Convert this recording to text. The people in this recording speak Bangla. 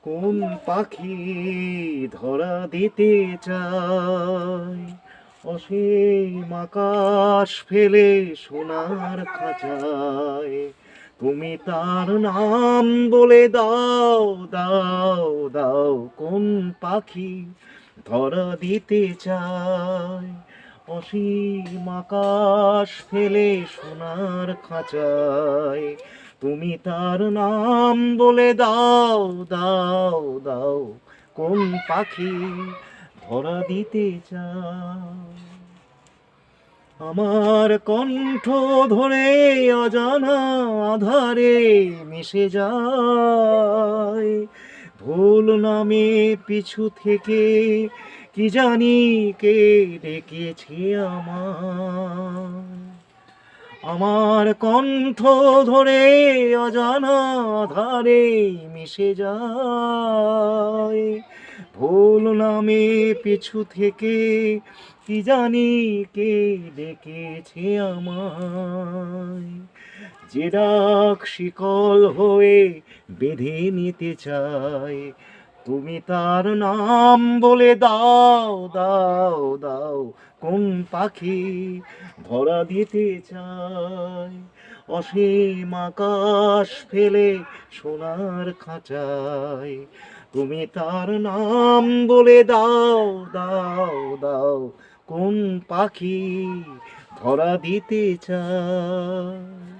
কোন পাখি ধরা দিতে চায়, অসীম আকাশ ফেলে সোনার খাঁচায়। তুমি তার নাম বলে দাও, দাও, দাও। কোন পাখি ধরা দিতে চায়, অসীম আকাশ ফেলে সোনার খাঁচায়। তুমি তার নাম বলে দাও, দাও, দাও। কোন পাখি ধরা দিতে চায়। আমার কণ্ঠ ধরে অজানা আধারে মিশে যায়, ভুল নামে পিছু থেকে কি জানি কে ডেকেছে আমার কণ্ঠ ধরে অজানা ধারে মিশে যায়, ভুল নামে পিছু থেকে কি জানি কে ডেকেছে আমায়। যে ডাক শিকল হয়ে বেঁধে নিতে চায়, তুমি তার নাম বলে দাও, দাও, দাও। কোন পাখি ধরা দিতে চায়, অসীম আকাশ ফেলে সোনার খাঁচায়। তুমি তার নাম বলে দাও, দাও, দাও। কোন পাখি ধরা দিতে চায়।